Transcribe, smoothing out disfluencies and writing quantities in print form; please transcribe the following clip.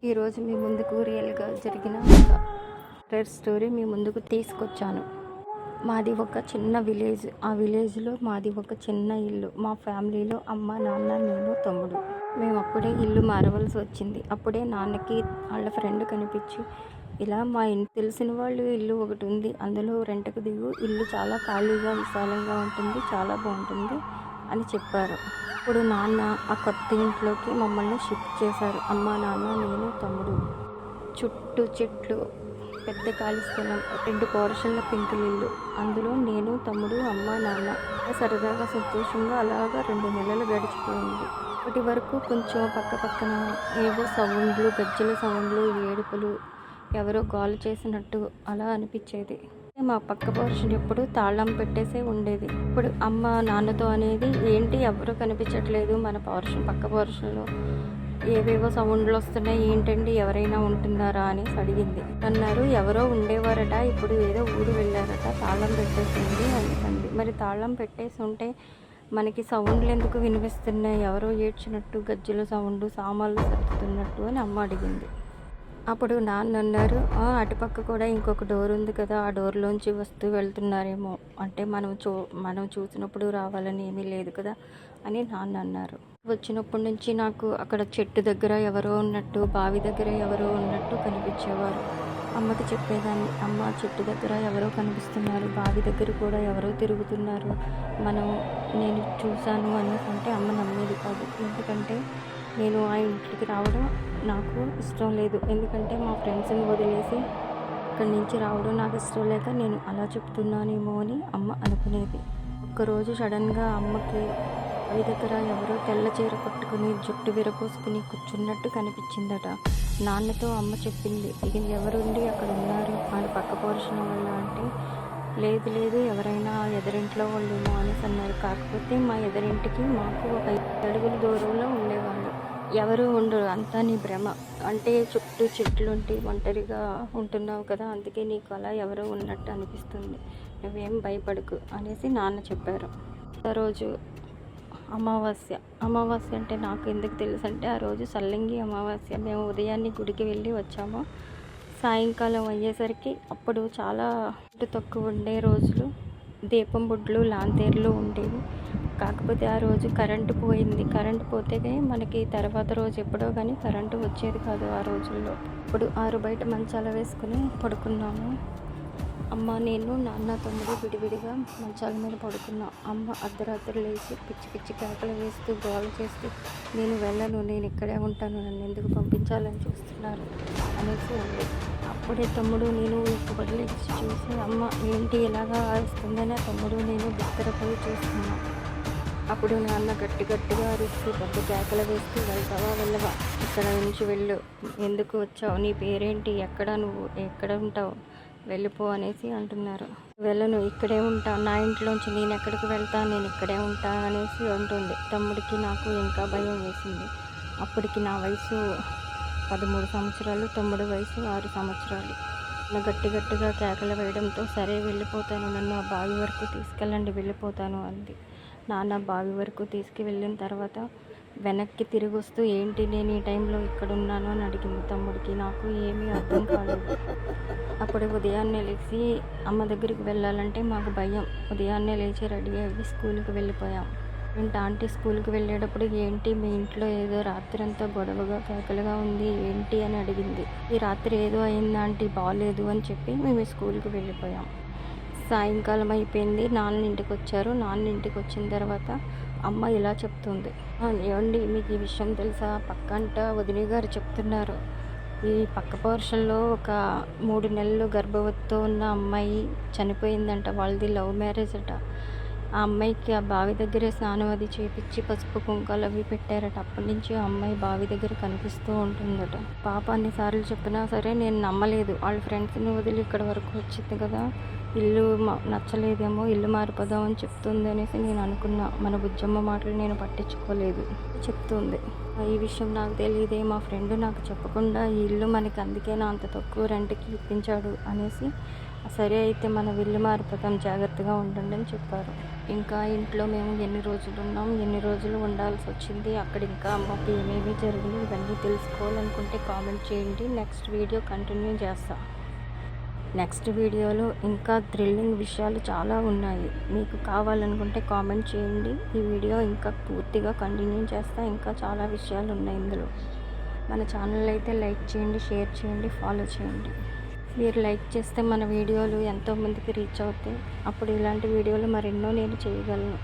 ఈరోజు మీ ముందుకు రియల్గా జరిగిన ఒక రేర్ స్టోరీ మీ ముందుకు తీసుకొచ్చాను. మాది ఒక చిన్న విలేజ్. ఆ విలేజ్లో మాది ఒక చిన్న ఇల్లు. మా ఫ్యామిలీలో అమ్మ, నాన్న, నేను, తమ్ముడు. మేము అప్పుడే ఇల్లు మారవలసి వచ్చింది. అప్పుడే నాన్నకి వాళ్ళ ఫ్రెండ్ కనిపించి, ఇలా మా తెలిసిన వాళ్ళు ఇల్లు ఒకటి ఉంది, అందులో రెంట్కు దిగు, ఇల్లు చాలా ఖాళీగా విశాలంగా ఉంటుంది, చాలా బాగుంటుంది అని చెప్పారు. ఇప్పుడు నాన్న ఆ కొత్త ఇంట్లోకి మమ్మల్ని షిఫ్ట్ చేశారు. అమ్మ, నాన్న, నేను, తమ్ముడు. చుట్టూ చెట్లు, పెద్ద ఖాళీ స్థలం, 2 పోర్షన్ల పెంకుల ఇల్లు. అందులో నేను, తమ్ముడు, అమ్మ, నాన్న సరదాగా సంతోషంగా అలాగా 2 నెలలు గడిచిపోయింది. ఇప్పటి వరకు కొంచెం పక్కన ఏవో సౌండ్లు, గజ్జల సౌండ్లు, ఏడుపులు, ఎవరో గోల చేసినట్టు అలా అనిపించేది. మా పక్క పోర్షన్ ఎప్పుడు తాళం పెట్టేసే ఉండేది. ఇప్పుడు అమ్మ నాన్నతో అనేది, ఏంటి ఎవరు కనిపించట్లేదు మన పక్క పోర్షన్లో, ఏవేవో సౌండ్లు వస్తున్నాయి, ఏంటండి ఎవరైనా ఉంటున్నారా అని అడిగింది. అన్నారు ఎవరో ఉండేవారట, ఇప్పుడు ఏదో ఊరు వెళ్ళారట, తాళం పెట్టేసింది అని. మరి తాళం పెట్టేసి ఉంటే మనకి సౌండ్లు ఎందుకు వినిపిస్తున్నాయి, ఎవరో ఏడ్చినట్టు, గజ్జల సౌండ్, సామాన్లు సర్దుతున్నట్టు అని అమ్మ అడిగింది. అప్పుడు నాన్న అన్నారు, అటుపక్క కూడా ఇంకొక డోర్ ఉంది కదా, ఆ డోర్లోంచి వస్తూ వెళ్తున్నారేమో, అంటే మనం చూసినప్పుడు రావాలని ఏమీ లేదు కదా అని నాన్న అన్నారు. వచ్చినప్పటి నుంచి నాకు అక్కడ చెట్టు దగ్గర ఎవరో ఉన్నట్టు, బావి దగ్గర ఎవరో ఉన్నట్టు కనిపించేవారు. అమ్మకి చెప్పేదాన్ని, అమ్మ చెట్టు దగ్గర ఎవరో కనిపిస్తున్నారు, బావి దగ్గర కూడా ఎవరో తిరుగుతున్నారు, నేను చూశాను అనేసి అంటే అమ్మ నమ్మేది కాదు. ఎందుకంటే నేను ఆ ఇంటికి రావడం నాకు ఇష్టం లేదు. ఎందుకంటే మా ఫ్రెండ్స్ని వదిలేసి ఇక్కడి నుంచి రావడం నాకు ఇష్టం లేక నేను అలా చెప్తున్నానేమో అని అమ్మ అనుకునేది. ఒక్కరోజు సడన్గా అమ్మకి బావి దగ్గర ఎవరో తెల్ల చీర కట్టుకుని జుట్టు విరపోసుకుని కూర్చున్నట్టు కనిపించిందట. నాన్నతో అమ్మ చెప్పింది, ఇది ఎవరుండి అక్కడ ఉన్నారు, వాళ్ళ పక్క పోర్షన్ వల్ల అంటే, లేదు ఎవరైనా ఎదురింట్లో వాళ్ళేమో అనేసి అన్నారు. కాకపోతే మా ఎదురింటికి మాకు ఒక 5 అడుగుల దూరంలో ఉండేవాళ్ళు. ఎవరు ఉండరు, అంతా నీ భ్రమ, అంటే చుట్టూ చెట్లుంటి ఒంటరిగా ఉంటున్నావు కదా, అందుకే నీకు అలా ఎవరో ఉన్నట్టు అనిపిస్తుంది, నువ్వేం భయపడకు అనేసి నాన్న చెప్పారు. ఆ రోజు అమావాస్య అంటే నాకు ఎందుకు తెలుసు అంటే, ఆ రోజు సల్లంగి అమావాస్య. మేము ఉదయాన్నే గుడికి వెళ్ళి వచ్చాము. సాయంకాలం అయ్యేసరికి అప్పుడు చాలా తక్కువ ఉండే రోజులు, దీపం బుడ్లు, లాంతేర్లు ఉండేవి. కాకపోతే ఆ రోజు కరెంటు పోయింది. కరెంటు పోతే మనకి తర్వాత రోజు ఎప్పుడో కానీ కరెంటు వచ్చేది కాదు ఆ రోజుల్లో. ఇప్పుడు 6 బయట మంచాలు వేసుకుని పడుకున్నాము. అమ్మ, నేను, నాన్న, తమ్ముడు విడివిడిగా మంచాల మీద పడుకున్నాం. అమ్మ అర్ధరాత్రి లేచి పిచ్చి కేకలు వేస్తూ గోల చేస్తూ, నేను వెళ్ళను, నేను ఇక్కడే ఉంటాను, నన్ను ఎందుకు పంపించాలని చూస్తున్నారు అనేసి ఉంది. అప్పుడే తమ్ముడు నేను ఒక్కబడి లేచి చూసి, అమ్మ ఏంటి ఇలాగా వస్తుందని తమ్ముడు నేను బిత్తరపోయి చూస్తున్నాం. అప్పుడు నాన్న గట్టిగా అరుస్తూ పెద్ద కేకలు వేస్తూ, వెళ్తావా వెళ్ళవా, ఇక్కడ నుంచి వెళ్ళు, ఎందుకు వచ్చావు, నీ పేరేంటి, నువ్వు ఎక్కడ ఉంటావు, వెళ్ళిపో అనేసి అంటున్నారు. వెళ్ళను, ఇక్కడే ఉంటా, నా ఇంట్లోంచి నేను ఎక్కడికి వెళ్తాను, నేను ఇక్కడే ఉంటా అనేసి ఉంటుంది. తమ్ముడికి నాకు ఇంకా భయం వేసింది. అప్పటికి నా వయసు 13 సంవత్సరాలు, తమ్ముడు వయసు 6 సంవత్సరాలు. గట్టిగా కేకలు వేయడంతో, సరే వెళ్ళిపోతాను, నన్ను ఆ బావి వరకు తీసుకెళ్ళండి, వెళ్ళిపోతాను అంది. నాన్న బావి వరకు తీసుకువెళ్ళిన తర్వాత వెనక్కి తిరిగి వస్తూ, ఏంటి నేను ఈ టైంలో ఇక్కడ ఉన్నాను అని అడిగింది తమ్ముడికి. నాకు ఏమీ అర్థం కాలేదు. అప్పుడు ఉదయాన్నే లేచి అమ్మ దగ్గరికి వెళ్ళాలంటే మాకు భయం. ఉదయాన్నే లేచి రెడీ అయ్యి స్కూల్కి వెళ్ళిపోయాం. ఆంటీ స్కూల్కి వెళ్ళేటప్పుడు, ఏంటి మీ ఇంట్లో ఏదో రాత్రి అంతా గొడవగా కేకలుగా ఉంది, ఏంటి అని అడిగింది. ఈ రాత్రి ఏదో అయింది ఆంటీ, బాగాలేదు అని చెప్పి మేము స్కూల్కి వెళ్ళిపోయాం. సాయంకాలం అయిపోయింది. నాన్న ఇంటికి వచ్చారు. నాన్న ఇంటికి వచ్చిన తర్వాత అమ్మ ఇలా చెప్తుంది, ఏమండి మీకు ఈ విషయం తెలుసా, పక్కంట వదిన గారు చెప్తున్నారు, ఈ పక్క పోర్షన్లో ఒక 3 నెలలు గర్భవతితో ఉన్న అమ్మాయి చనిపోయిందంట, వాళ్ళది లవ్ మ్యారేజ్ అట. ఆ అమ్మాయికి ఆ బావి దగ్గరే స్నానం అది చేపించి పసుపు కుంకాలు అవి పెట్టారట. అప్పటి నుంచి ఆ అమ్మాయి బావి దగ్గర కనిపిస్తూ ఉంటుందట. పాప అన్నిసార్లు చెప్పినా సరే నేను నమ్మలేదు. వాళ్ళ ఫ్రెండ్స్ని వదిలి ఇక్కడ వరకు వచ్చింది కదా, ఇల్లు నచ్చలేదేమో, ఇల్లు మారిపోదాం అని చెప్తుంది అనేసి నేను అనుకున్నా. మన బుజ్జమ్మ మాటలు నేను పట్టించుకోలేదు. చెప్తుంది, ఈ విషయం నాకు తెలియదే, మా ఫ్రెండ్ నాకు చెప్పకుండా ఈ ఇల్లు మనకి అందుకేనా అంత తక్కువ రెంట్కి ఇప్పించాడు అనేసి, సరే అయితే మనం ఇల్లు మారిపోతాం, జాగ్రత్తగా ఉండండి అని చెప్పారు. ఇంకా ఇంట్లో మేము ఎన్ని రోజులు ఉన్నాం, ఎన్ని రోజులు ఉండాల్సి వచ్చింది, అక్కడ ఇంకా అమ్మకి ఏమేమి జరిగినాయి, ఇవన్నీ తెలుసుకోవాలనుకుంటే కామెంట్ చేయండి. నెక్స్ట్ వీడియో కంటిన్యూ చేస్తా. నెక్స్ట్ వీడియోలో ఇంకా థ్రిల్లింగ్ విషయాలు చాలా ఉన్నాయి. మీకు కావాలనుకుంటే కామెంట్ చేయండి. ఈ వీడియో ఇంకా పూర్తిగా కంటిన్యూ చేస్తా. ఇంకా చాలా విషయాలు ఉన్నాయి ఇందులో. మన ఛానల్ అయితే లైక్ చేయండి, షేర్ చేయండి, ఫాలో చేయండి. మీరు లైక్ చేస్తే మన వీడియోలు ఎంతోమందికి రీచ్ అవుతాయి. అప్పుడు ఇలాంటి వీడియోలు మరెన్నో నేను చేయగలను.